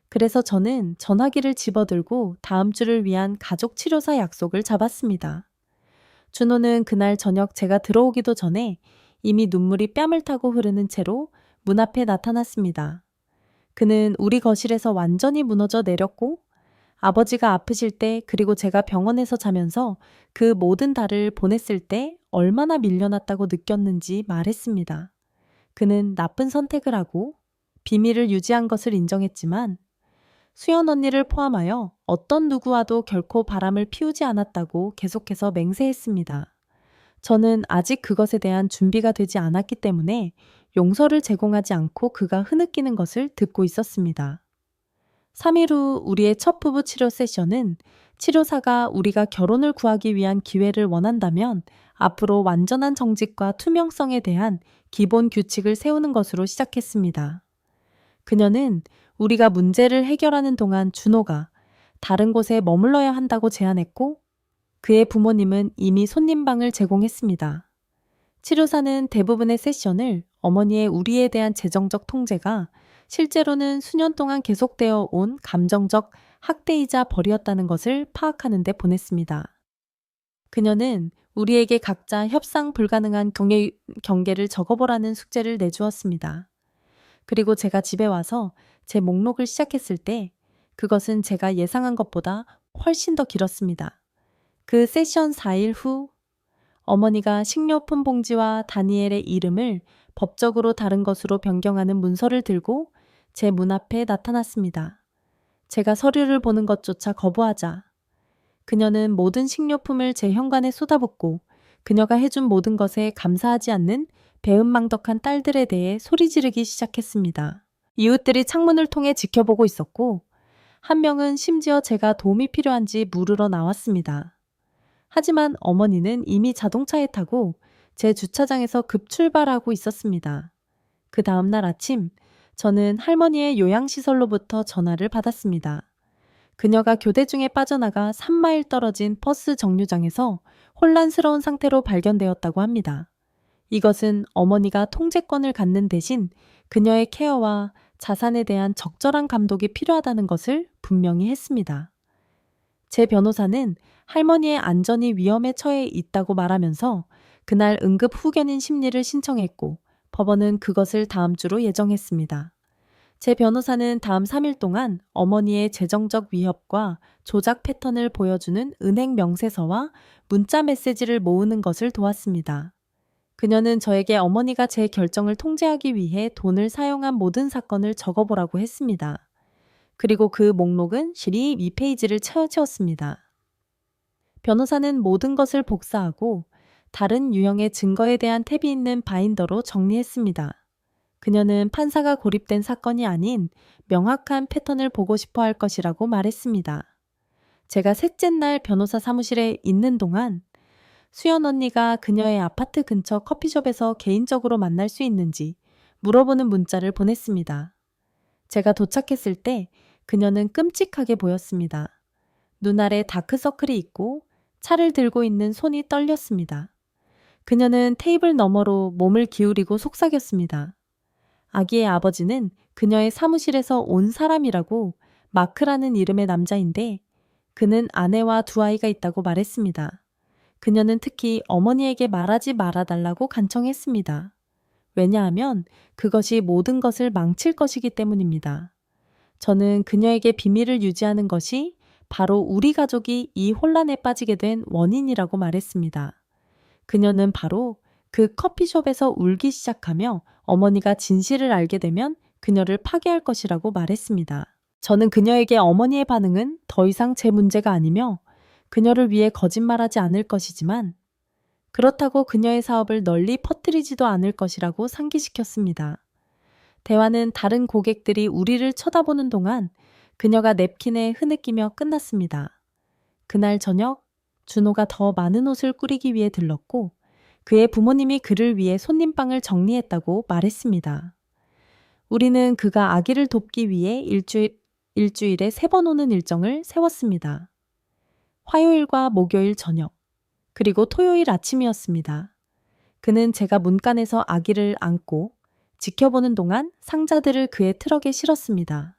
그래서 저는 전화기를 집어들고 다음 주를 위한 가족 치료사 약속을 잡았습니다. 준호는 그날 저녁 제가 들어오기도 전에 이미 눈물이 뺨을 타고 흐르는 채로 문 앞에 나타났습니다. 그는 우리 거실에서 완전히 무너져 내렸고 아버지가 아프실 때 그리고 제가 병원에서 자면서 그 모든 달을 보냈을 때 얼마나 밀려났다고 느꼈는지 말했습니다. 그는 나쁜 선택을 하고 비밀을 유지한 것을 인정했지만 수연 언니를 포함하여 어떤 누구와도 결코 바람을 피우지 않았다고 계속해서 맹세했습니다. 저는 아직 그것에 대한 준비가 되지 않았기 때문에 용서를 제공하지 않고 그가 흐느끼는 것을 듣고 있었습니다. 3일 후 우리의 첫 부부 치료 세션은 치료사가 우리가 결혼을 구하기 위한 기회를 원한다면 앞으로 완전한 정직과 투명성에 대한 기본 규칙을 세우는 것으로 시작했습니다. 그녀는 우리가 문제를 해결하는 동안 준호가 다른 곳에 머물러야 한다고 제안했고 그의 부모님은 이미 손님방을 제공했습니다. 치료사는 대부분의 세션을 어머니의 우리에 대한 재정적 통제가 실제로는 수년 동안 계속되어 온 감정적 학대이자 벌이었다는 것을 파악하는 데 보냈습니다. 그녀는 우리에게 각자 협상 불가능한 경계를 적어보라는 숙제를 내주었습니다. 그리고 제가 집에 와서 제 목록을 시작했을 때 그것은 제가 예상한 것보다 훨씬 더 길었습니다. 그 세션 4일 후 어머니가 식료품 봉지와 다니엘의 이름을 법적으로 다른 것으로 변경하는 문서를 들고 제 문 앞에 나타났습니다. 제가 서류를 보는 것조차 거부하자 그녀는 모든 식료품을 제 현관에 쏟아붓고 그녀가 해준 모든 것에 감사하지 않는 배은망덕한 딸들에 대해 소리 지르기 시작했습니다. 이웃들이 창문을 통해 지켜보고 있었고 한 명은 심지어 제가 도움이 필요한지 물으러 나왔습니다. 하지만 어머니는 이미 자동차에 타고 제 주차장에서 급출발하고 있었습니다. 그 다음날 아침 저는 할머니의 요양시설로부터 전화를 받았습니다. 그녀가 교대 중에 빠져나가 3마일 떨어진 버스 정류장에서 혼란스러운 상태로 발견되었다고 합니다. 이것은 어머니가 통제권을 갖는 대신 그녀의 케어와 자산에 대한 적절한 감독이 필요하다는 것을 분명히 했습니다. 제 변호사는 할머니의 안전이 위험에 처해 있다고 말하면서 그날 응급 후견인 심리를 신청했고 법원은 그것을 다음 주로 예정했습니다. 제 변호사는 다음 3일 동안 어머니의 재정적 위협과 조작 패턴을 보여주는 은행 명세서와 문자 메시지를 모으는 것을 도왔습니다. 그녀는 저에게 어머니가 제 결정을 통제하기 위해 돈을 사용한 모든 사건을 적어보라고 했습니다. 그리고 그 목록은 실이 2페이지를 채웠습니다. 변호사는 모든 것을 복사하고 다른 유형의 증거에 대한 탭이 있는 바인더로 정리했습니다. 그녀는 판사가 고립된 사건이 아닌 명확한 패턴을 보고 싶어 할 것이라고 말했습니다. 제가 셋째 날 변호사 사무실에 있는 동안 수연 언니가 그녀의 아파트 근처 커피숍에서 개인적으로 만날 수 있는지 물어보는 문자를 보냈습니다. 제가 도착했을 때 그녀는 끔찍하게 보였습니다. 눈알에 다크서클이 있고 차를 들고 있는 손이 떨렸습니다. 그녀는 테이블 너머로 몸을 기울이고 속삭였습니다. 아기의 아버지는 그녀의 사무실에서 온 사람이라고 마크라는 이름의 남자인데 그는 아내와 두 아이가 있다고 말했습니다. 그녀는 특히 어머니에게 말하지 말아달라고 간청했습니다. 왜냐하면 그것이 모든 것을 망칠 것이기 때문입니다. 저는 그녀에게 비밀을 유지하는 것이 바로 우리 가족이 이 혼란에 빠지게 된 원인이라고 말했습니다. 그녀는 바로 그 커피숍에서 울기 시작하며 어머니가 진실을 알게 되면 그녀를 파괴할 것이라고 말했습니다. 저는 그녀에게 어머니의 반응은 더 이상 제 문제가 아니며 그녀를 위해 거짓말하지 않을 것이지만 그렇다고 그녀의 사업을 널리 퍼뜨리지도 않을 것이라고 상기시켰습니다. 대화는 다른 고객들이 우리를 쳐다보는 동안 그녀가 냅킨에 흐느끼며 끝났습니다. 그날 저녁 준호가 더 많은 옷을 꾸리기 위해 들렀고 그의 부모님이 그를 위해 손님방을 정리했다고 말했습니다. 우리는 그가 아기를 돕기 위해 일주일에 3번 오는 일정을 세웠습니다. 화요일과 목요일 저녁, 그리고 토요일 아침이었습니다. 그는 제가 문간에서 아기를 안고 지켜보는 동안 상자들을 그의 트럭에 실었습니다.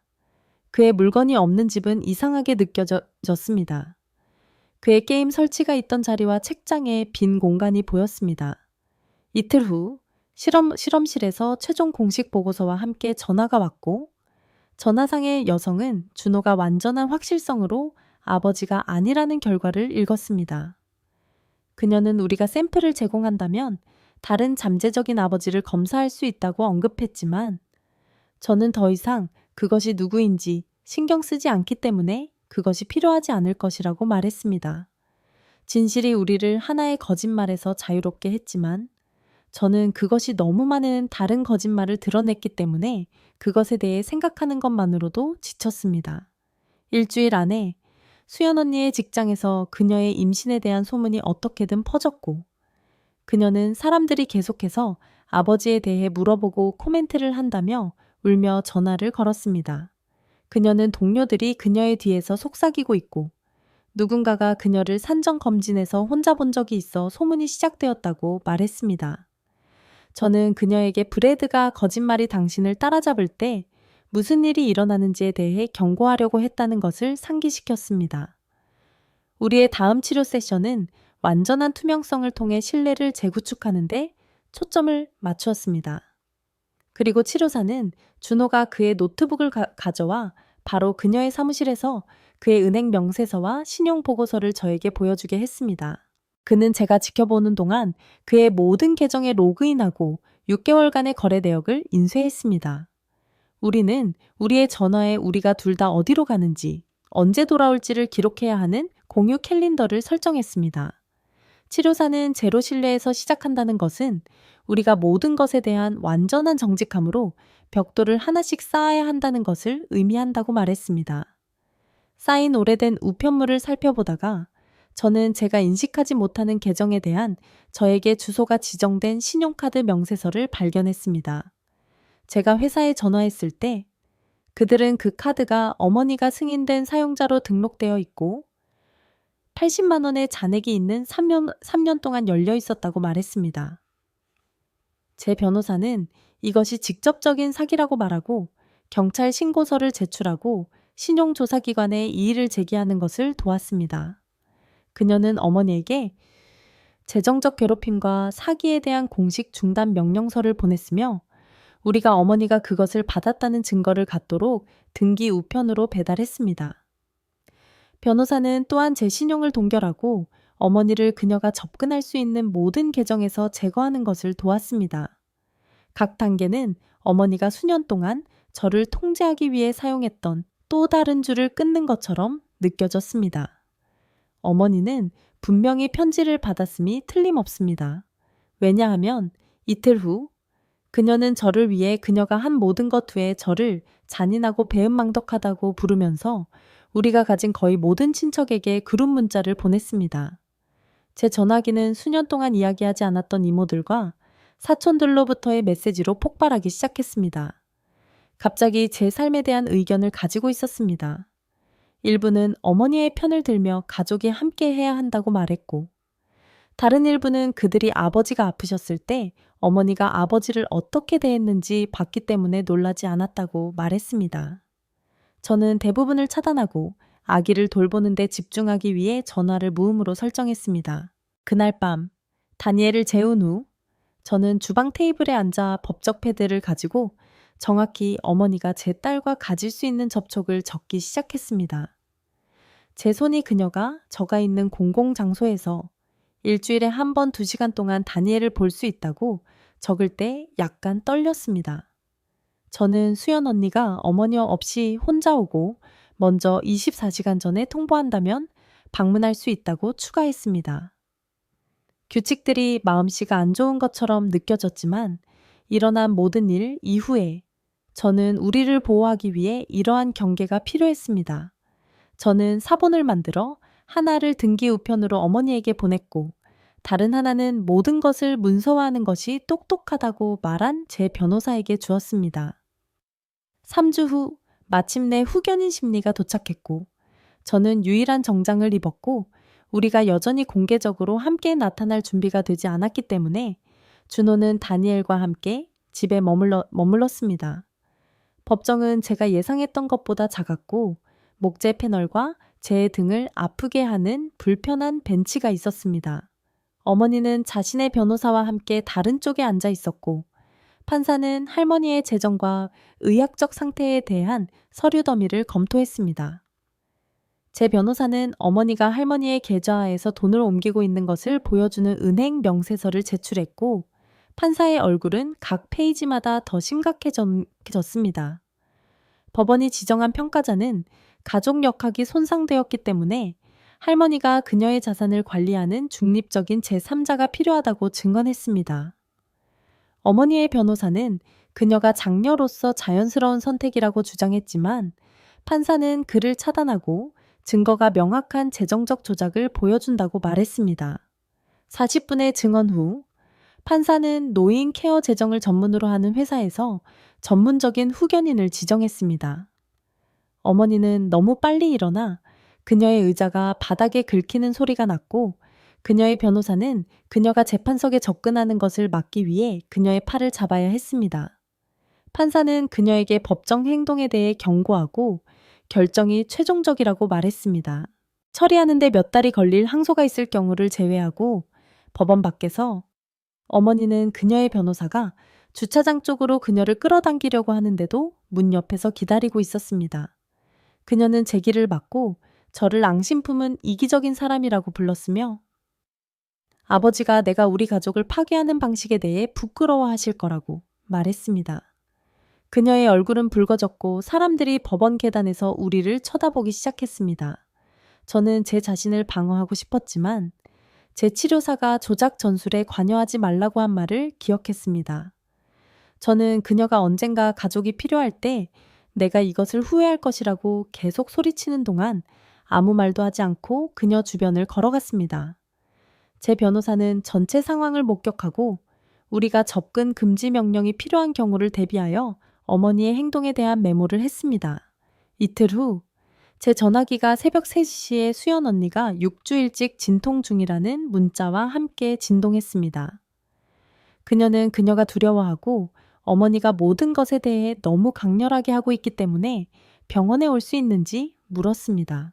그의 물건이 없는 집은 이상하게 느껴졌습니다. 그의 게임 설치가 있던 자리와 책장에 빈 공간이 보였습니다. 이틀 후 실험실에서 최종 공식 보고서와 함께 전화가 왔고 전화상의 여성은 준호가 완전한 확실성으로 아버지가 아니라는 결과를 읽었습니다. 그녀는 우리가 샘플을 제공한다면 다른 잠재적인 아버지를 검사할 수 있다고 언급했지만 저는 더 이상 그것이 누구인지 신경 쓰지 않기 때문에 그것이 필요하지 않을 것이라고 말했습니다. 진실이 우리를 하나의 거짓말에서 자유롭게 했지만 저는 그것이 너무 많은 다른 거짓말을 드러냈기 때문에 그것에 대해 생각하는 것만으로도 지쳤습니다. 일주일 안에 수연 언니의 직장에서 그녀의 임신에 대한 소문이 어떻게든 퍼졌고 그녀는 사람들이 계속해서 아버지에 대해 물어보고 코멘트를 한다며 울며 전화를 걸었습니다. 그녀는 동료들이 그녀의 뒤에서 속삭이고 있고 누군가가 그녀를 산정 검진에서 혼자 본 적이 있어 소문이 시작되었다고 말했습니다. 저는 그녀에게 브래드가 거짓말이 당신을 따라잡을 때 무슨 일이 일어나는지에 대해 경고하려고 했다는 것을 상기시켰습니다. 우리의 다음 치료 세션은 완전한 투명성을 통해 신뢰를 재구축하는 데 초점을 맞추었습니다. 그리고 치료사는 준호가 그의 노트북을 가져와 바로 그녀의 사무실에서 그의 은행 명세서와 신용보고서를 저에게 보여주게 했습니다. 그는 제가 지켜보는 동안 그의 모든 계정에 로그인하고 6개월간의 거래 내역을 인쇄했습니다. 우리는 우리의 전화에 우리가 둘 다 어디로 가는지, 언제 돌아올지를 기록해야 하는 공유 캘린더를 설정했습니다. 치료사는 제로 신뢰에서 시작한다는 것은 우리가 모든 것에 대한 완전한 정직함으로 벽돌을 하나씩 쌓아야 한다는 것을 의미한다고 말했습니다. 쌓인 오래된 우편물을 살펴보다가 저는 제가 인식하지 못하는 계정에 대한 저에게 주소가 지정된 신용카드 명세서를 발견했습니다. 제가 회사에 전화했을 때 그들은 그 카드가 어머니가 승인된 사용자로 등록되어 있고 80만 원의 잔액이 있는 3년 동안 열려 있었다고 말했습니다. 제 변호사는 이것이 직접적인 사기라고 말하고 경찰 신고서를 제출하고 신용조사기관에 이의를 제기하는 것을 도왔습니다. 그녀는 어머니에게 재정적 괴롭힘과 사기에 대한 공식 중단 명령서를 보냈으며 우리가 어머니가 그것을 받았다는 증거를 갖도록 등기 우편으로 배달했습니다. 변호사는 또한 제 신용을 동결하고 어머니를 그녀가 접근할 수 있는 모든 계정에서 제거하는 것을 도왔습니다. 각 단계는 어머니가 수년 동안 저를 통제하기 위해 사용했던 또 다른 줄을 끊는 것처럼 느껴졌습니다. 어머니는 분명히 편지를 받았음이 틀림없습니다. 왜냐하면 이틀 후 그녀는 저를 위해 그녀가 한 모든 것 외에 저를 잔인하고 배은망덕하다고 부르면서 우리가 가진 거의 모든 친척에게 그룹 문자를 보냈습니다. 제 전화기는 수년 동안 이야기하지 않았던 이모들과 사촌들로부터의 메시지로 폭발하기 시작했습니다. 갑자기 제 삶에 대한 의견을 가지고 있었습니다. 일부는 어머니의 편을 들며 가족이 함께 해야 한다고 말했고, 다른 일부는 그들이 아버지가 아프셨을 때 어머니가 아버지를 어떻게 대했는지 봤기 때문에 놀라지 않았다고 말했습니다. 저는 대부분을 차단하고 아기를 돌보는 데 집중하기 위해 전화를 무음으로 설정했습니다. 그날 밤, 다니엘을 재운 후 저는 주방 테이블에 앉아 법적 패드를 가지고 정확히 어머니가 제 딸과 가질 수 있는 접촉을 적기 시작했습니다. 제 손이 그녀가 저가 있는 공공장소에서 일주일에 한 번 2시간 동안 다니엘을 볼 수 있다고 적을 때 약간 떨렸습니다. 저는 수연 언니가 어머니 없이 혼자 오고 먼저 24시간 전에 통보한다면 방문할 수 있다고 추가했습니다. 규칙들이 마음씨가 안 좋은 것처럼 느껴졌지만 일어난 모든 일 이후에 저는 우리를 보호하기 위해 이러한 경계가 필요했습니다. 저는 사본을 만들어 하나를 등기 우편으로 어머니에게 보냈고 다른 하나는 모든 것을 문서화하는 것이 똑똑하다고 말한 제 변호사에게 주었습니다. 3주 후 마침내 후견인 심리가 도착했고 저는 유일한 정장을 입었고 우리가 여전히 공개적으로 함께 나타날 준비가 되지 않았기 때문에 준호는 다니엘과 함께 집에 머물렀습니다. 법정은 제가 예상했던 것보다 작았고 목재 패널과 제 등을 아프게 하는 불편한 벤치가 있었습니다. 어머니는 자신의 변호사와 함께 다른 쪽에 앉아 있었고 판사는 할머니의 재정과 의학적 상태에 대한 서류 더미를 검토했습니다. 제 변호사는 어머니가 할머니의 계좌에서 돈을 옮기고 있는 것을 보여주는 은행 명세서를 제출했고 판사의 얼굴은 각 페이지마다 더 심각해졌습니다. 법원이 지정한 평가자는 가족 역학이 손상되었기 때문에 할머니가 그녀의 자산을 관리하는 중립적인 제3자가 필요하다고 증언했습니다. 어머니의 변호사는 그녀가 장녀로서 자연스러운 선택이라고 주장했지만 판사는 그를 차단하고 증거가 명확한 재정적 조작을 보여준다고 말했습니다. 40분의 증언 후 판사는 노인 케어 재정을 전문으로 하는 회사에서 전문적인 후견인을 지정했습니다. 어머니는 너무 빨리 일어나 그녀의 의자가 바닥에 긁히는 소리가 났고 그녀의 변호사는 그녀가 재판석에 접근하는 것을 막기 위해 그녀의 팔을 잡아야 했습니다. 판사는 그녀에게 법정 행동에 대해 경고하고 결정이 최종적이라고 말했습니다. 처리하는데 몇 달이 걸릴 항소가 있을 경우를 제외하고 법원 밖에서 어머니는 그녀의 변호사가 주차장 쪽으로 그녀를 끌어당기려고 하는데도 문 옆에서 기다리고 있었습니다. 그녀는 제 길을 막고 저를 앙심 품은 이기적인 사람이라고 불렀으며 아버지가 내가 우리 가족을 파괴하는 방식에 대해 부끄러워하실 거라고 말했습니다. 그녀의 얼굴은 붉어졌고 사람들이 법원 계단에서 우리를 쳐다보기 시작했습니다. 저는 제 자신을 방어하고 싶었지만 제 치료사가 조작 전술에 관여하지 말라고 한 말을 기억했습니다. 저는 그녀가 언젠가 가족이 필요할 때 내가 이것을 후회할 것이라고 계속 소리치는 동안 아무 말도 하지 않고 그녀 주변을 걸어갔습니다. 제 변호사는 전체 상황을 목격하고 우리가 접근 금지 명령이 필요한 경우를 대비하여 어머니의 행동에 대한 메모를 했습니다. 이틀 후, 제 전화기가 새벽 3시에 수연 언니가 6주 일찍 진통 중이라는 문자와 함께 진동했습니다. 그녀는 그녀가 두려워하고 어머니가 모든 것에 대해 너무 강렬하게 하고 있기 때문에 병원에 올 수 있는지 물었습니다.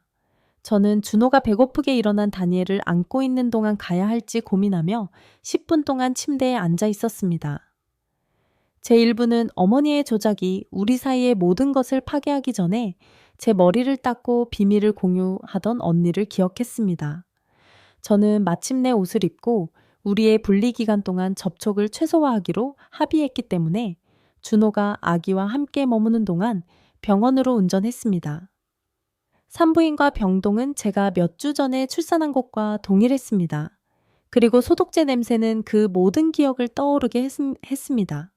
저는 준호가 배고프게 일어난 다니엘을 안고 있는 동안 가야 할지 고민하며 10분 동안 침대에 앉아 있었습니다. 제 일부는 어머니의 조작이 우리 사이의 모든 것을 파괴하기 전에 제 머리를 닦고 비밀을 공유하던 언니를 기억했습니다. 저는 마침내 옷을 입고 우리의 분리 기간 동안 접촉을 최소화하기로 합의했기 때문에 준호가 아기와 함께 머무는 동안 병원으로 운전했습니다. 산부인과 병동은 제가 몇 주 전에 출산한 곳과 동일했습니다. 그리고 소독제 냄새는 그 모든 기억을 떠오르게 했습니다.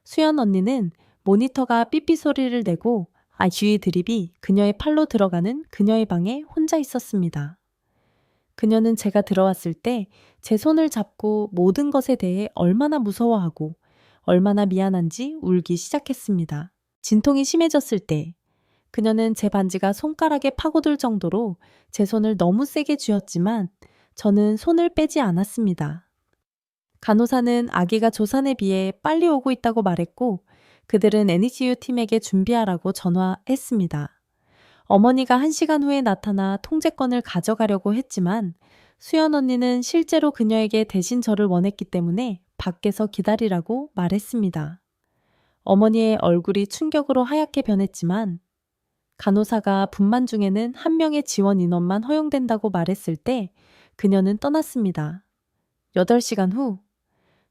수연 언니는 모니터가 삐삐 소리를 내고 ICU 드립이 그녀의 팔로 들어가는 그녀의 방에 혼자 있었습니다. 그녀는 제가 들어왔을 때 제 손을 잡고 모든 것에 대해 얼마나 무서워하고 얼마나 미안한지 울기 시작했습니다. 진통이 심해졌을 때 그녀는 제 반지가 손가락에 파고들 정도로 제 손을 너무 세게 쥐었지만 저는 손을 빼지 않았습니다. 간호사는 아기가 조산에 비해 빨리 오고 있다고 말했고 그들은 NECU 팀에게 준비하라고 전화했습니다. 어머니가 1시간 후에 나타나 통제권을 가져가려고 했지만 수연 언니는 실제로 그녀에게 대신 저를 원했기 때문에 밖에서 기다리라고 말했습니다. 어머니의 얼굴이 충격으로 하얗게 변했지만 간호사가 분만 중에는 한 명의 지원 인원만 허용된다고 말했을 때 그녀는 떠났습니다. 8시간 후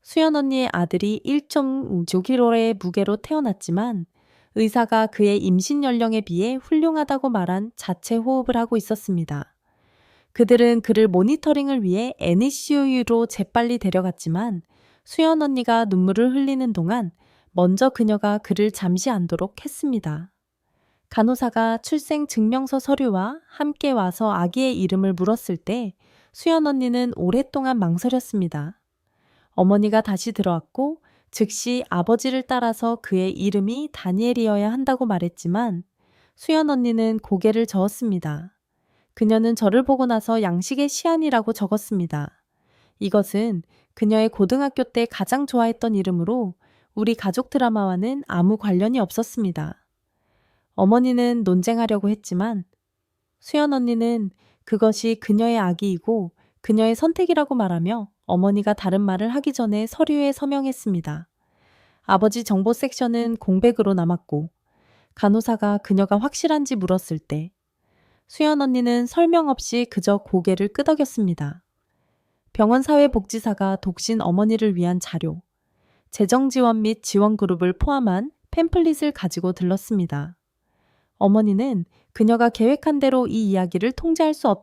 수연 언니의 아들이 1.5kg의 무게로 태어났지만 의사가 그의 임신 연령에 비해 훌륭하다고 말한 자체 호흡을 하고 있었습니다. 그들은 그를 모니터링을 위해 NECU로 재빨리 데려갔지만 수연 언니가 눈물을 흘리는 동안 먼저 그녀가 그를 잠시 안도록 했습니다. 간호사가 출생 증명서 서류와 함께 와서 아기의 이름을 물었을 때 수연 언니는 오랫동안 망설였습니다. 어머니가 다시 들어왔고 즉시 아버지를 따라서 그의 이름이 다니엘이어야 한다고 말했지만 수연 언니는 고개를 저었습니다. 그녀는 저를 보고 나서 양식의 시안이라고 적었습니다. 이것은 그녀의 고등학교 때 가장 좋아했던 이름으로 우리 가족 드라마와는 아무 관련이 없었습니다. 어머니는 논쟁하려고 했지만 수연 언니는 그것이 그녀의 아기이고 그녀의 선택이라고 말하며 어머니가 다른 말을 하기 전에 서류에 서명했습니다. 아버지 정보 섹션은 공백으로 남았고 간호사가 그녀가 확실한지 물었을 때 수연 언니는 설명 없이 그저 고개를 끄덕였습니다. 병원 사회복지사가 독신 어머니를 위한 자료, 재정 지원 및 지원 그룹을 포함한 팸플릿을 가지고 들렀습니다. 어머니는 그녀가 계획한 대로 이 이야기를 통제할 수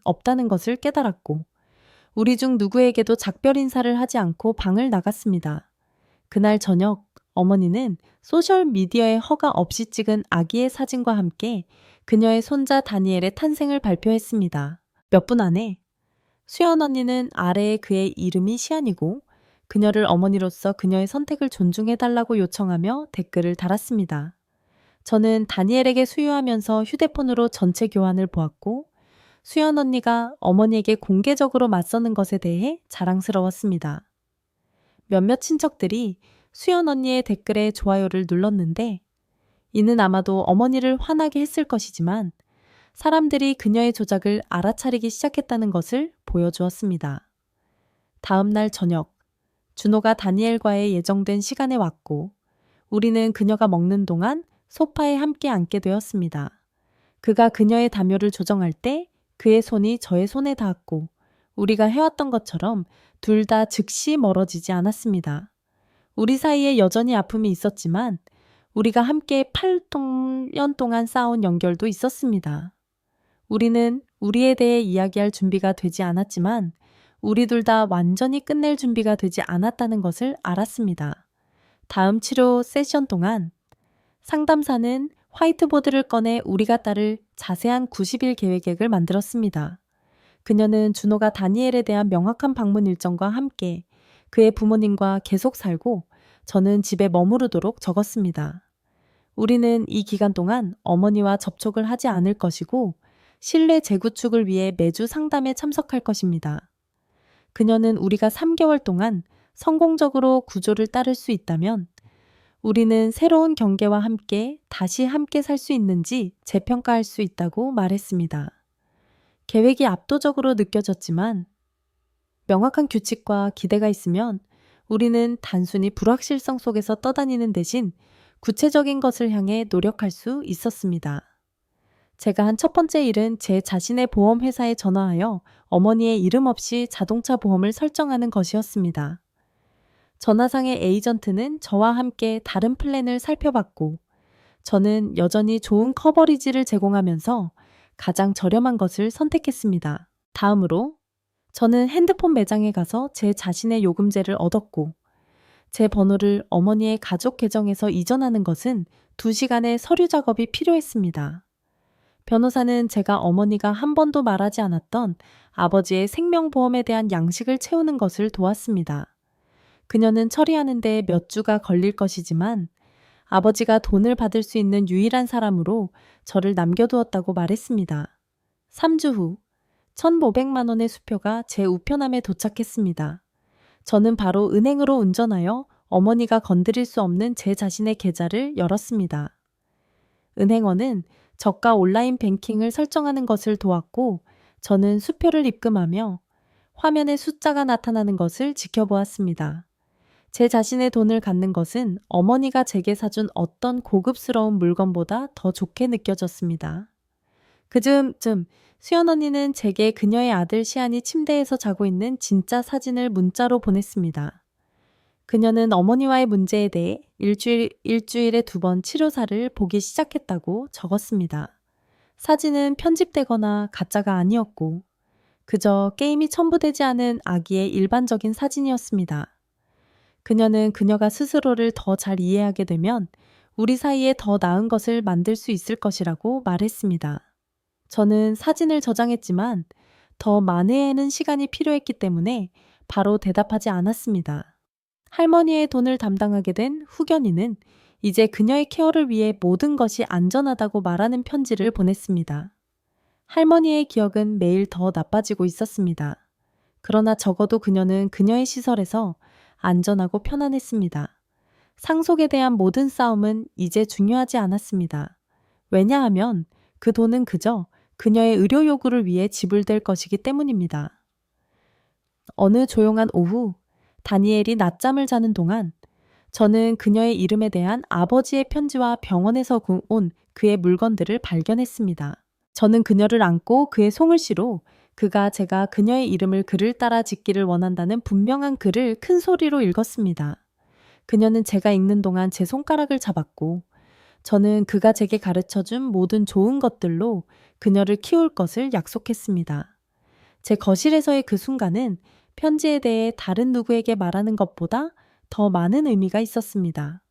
없다는 것을 깨달았고 우리 중 누구에게도 작별 인사를 하지 않고 방을 나갔습니다. 그날 저녁 어머니는 소셜미디어에 허가 없이 찍은 아기의 사진과 함께 그녀의 손자 다니엘의 탄생을 발표했습니다. 몇 분 안에 수연 언니는 아래에 그의 이름이 시안이고 그녀를 어머니로서 그녀의 선택을 존중해달라고 요청하며 댓글을 달았습니다. 저는 다니엘에게 수유하면서 휴대폰으로 전체 교환을 보았고 수연 언니가 어머니에게 공개적으로 맞서는 것에 대해 자랑스러웠습니다. 몇몇 친척들이 수연 언니의 댓글에 좋아요를 눌렀는데 이는 아마도 어머니를 화나게 했을 것이지만 사람들이 그녀의 조작을 알아차리기 시작했다는 것을 보여주었습니다. 다음 날 저녁, 준호가 다니엘과의 예정된 시간에 왔고 우리는 그녀가 먹는 동안 소파에 함께 앉게 되었습니다. 그가 그녀의 담요를 조정할 때 그의 손이 저의 손에 닿았고 우리가 해왔던 것처럼 둘 다 즉시 멀어지지 않았습니다. 우리 사이에 여전히 아픔이 있었지만 우리가 함께 8년 동안 쌓아온 연결도 있었습니다. 우리는 우리에 대해 이야기할 준비가 되지 않았지만 우리 둘 다 완전히 끝낼 준비가 되지 않았다는 것을 알았습니다. 다음 치료 세션 동안 상담사는 화이트보드를 꺼내 우리가 따를 자세한 90일 계획을 만들었습니다. 그녀는 준호가 다니엘에 대한 명확한 방문 일정과 함께 그의 부모님과 계속 살고 저는 집에 머무르도록 적었습니다. 우리는 이 기간 동안 어머니와 접촉을 하지 않을 것이고 신뢰 재구축을 위해 매주 상담에 참석할 것입니다. 그녀는 우리가 3개월 동안 성공적으로 구조를 따를 수 있다면 우리는 새로운 경계와 함께 다시 함께 살 수 있는지 재평가할 수 있다고 말했습니다. 계획이 압도적으로 느껴졌지만 명확한 규칙과 기대가 있으면 우리는 단순히 불확실성 속에서 떠다니는 대신 구체적인 것을 향해 노력할 수 있었습니다. 제가 한 첫 번째 일은 제 자신의 보험회사에 전화하여 어머니의 이름 없이 자동차 보험을 설정하는 것이었습니다. 전화상의 에이전트는 저와 함께 다른 플랜을 살펴봤고 저는 여전히 좋은 커버리지를 제공하면서 가장 저렴한 것을 선택했습니다. 다음으로 저는 핸드폰 매장에 가서 제 자신의 요금제를 얻었고 제 번호를 어머니의 가족 계정에서 이전하는 것은 2시간의 서류 작업이 필요했습니다. 변호사는 제가 어머니가 한 번도 말하지 않았던 아버지의 생명보험에 대한 양식을 채우는 것을 도왔습니다. 그녀는 처리하는데 몇 주가 걸릴 것이지만 아버지가 돈을 받을 수 있는 유일한 사람으로 저를 남겨두었다고 말했습니다. 3주 후 1,500만 원의 수표가 제 우편함에 도착했습니다. 저는 바로 은행으로 운전하여 어머니가 건드릴 수 없는 제 자신의 계좌를 열었습니다. 은행원은 저가 온라인 뱅킹을 설정하는 것을 도왔고 저는 수표를 입금하며 화면에 숫자가 나타나는 것을 지켜보았습니다. 제 자신의 돈을 갖는 것은 어머니가 제게 사준 어떤 고급스러운 물건보다 더 좋게 느껴졌습니다. 그 즈음쯤 수연 언니는 제게 그녀의 아들 시안이 침대에서 자고 있는 진짜 사진을 문자로 보냈습니다. 그녀는 어머니와의 문제에 대해 일주일에 2번 치료사를 보기 시작했다고 적었습니다. 사진은 편집되거나 가짜가 아니었고 그저 게임이 첨부되지 않은 아기의 일반적인 사진이었습니다. 그녀는 그녀가 스스로를 더 잘 이해하게 되면 우리 사이에 더 나은 것을 만들 수 있을 것이라고 말했습니다. 저는 사진을 저장했지만 더 만회에는 시간이 필요했기 때문에 바로 대답하지 않았습니다. 할머니의 돈을 담당하게 된 후견인은 이제 그녀의 케어를 위해 모든 것이 안전하다고 말하는 편지를 보냈습니다. 할머니의 기억은 매일 더 나빠지고 있었습니다. 그러나 적어도 그녀는 그녀의 시설에서 안전하고 편안했습니다. 상속에 대한 모든 싸움은 이제 중요하지 않았습니다. 왜냐하면 그 돈은 그저 그녀의 의료 요구를 위해 지불될 것이기 때문입니다. 어느 조용한 오후, 다니엘이 낮잠을 자는 동안 저는 그녀의 이름에 대한 아버지의 편지와 병원에서 온 그의 물건들을 발견했습니다. 저는 그녀를 안고 그의 송을씨로 그가 제가 그녀의 이름을 글을 따라 짓기를 원한다는 분명한 글을 큰 소리로 읽었습니다. 그녀는 제가 읽는 동안 제 손가락을 잡았고 저는 그가 제게 가르쳐준 모든 좋은 것들로 그녀를 키울 것을 약속했습니다. 제 거실에서의 그 순간은 편지에 대해 다른 누구에게 말하는 것보다 더 많은 의미가 있었습니다.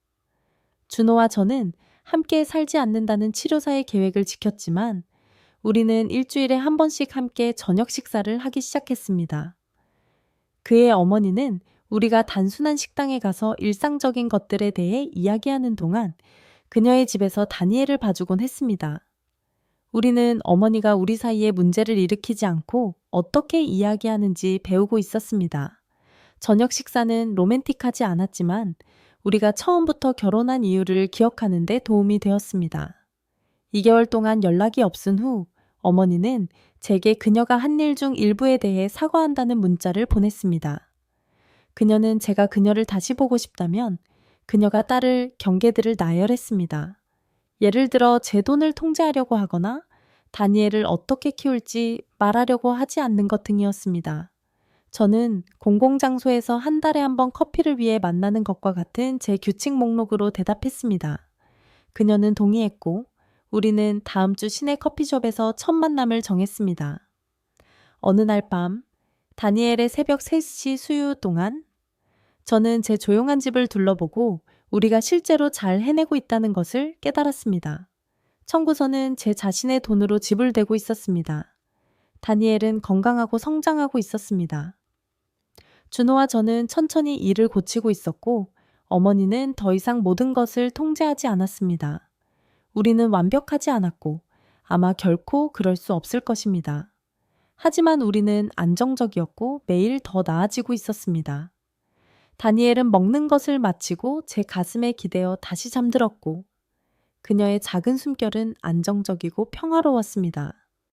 준호와 저는 함께 살지 않는다는 치료사의 계획을 지켰지만 우리는 일주일에 한 번씩 함께 저녁 식사를 하기 시작했습니다. 그의 어머니는 우리가 단순한 식당에 가서 일상적인 것들에 대해 이야기하는 동안 그녀의 집에서 다니엘을 봐주곤 했습니다. 우리는 어머니가 우리 사이에 문제를 일으키지 않고 어떻게 이야기하는지 배우고 있었습니다. 저녁 식사는 로맨틱하지 않았지만 우리가 처음부터 결혼한 이유를 기억하는 데 도움이 되었습니다. 2개월 동안 연락이 없은 후 어머니는 제게 그녀가 한 일 중 일부에 대해 사과한다는 문자를 보냈습니다. 그녀는 제가 그녀를 다시 보고 싶다면 그녀가 따를 경계들을 나열했습니다. 예를 들어 제 돈을 통제하려고 하거나 다니엘을 어떻게 키울지 말하려고 하지 않는 것 등이었습니다. 저는 공공장소에서 한 달에 한 번 커피를 위해 만나는 것과 같은 제 규칙 목록으로 대답했습니다. 그녀는 동의했고, 우리는 다음 주 시내 커피숍에서 첫 만남을 정했습니다. 어느 날 밤, 다니엘의 새벽 3시 수유 동안 저는 제 조용한 집을 둘러보고 우리가 실제로 잘 해내고 있다는 것을 깨달았습니다. 청구서는 제 자신의 돈으로 집을 대고 있었습니다. 다니엘은 건강하고 성장하고 있었습니다. 준호와 저는 천천히 일을 고치고 있었고, 어머니는 더 이상 모든 것을 통제하지 않았습니다. 우리는 완벽하지 않았고, 아마 결코 그럴 수 없을 것입니다. 하지만 우리는 안정적이었고 매일 더 나아지고 있었습니다. 다니엘은 먹는 것을 마치고 제 가슴에 기대어 다시 잠들었고, 그녀의 작은 숨결은 안정적이고 평화로웠습니다.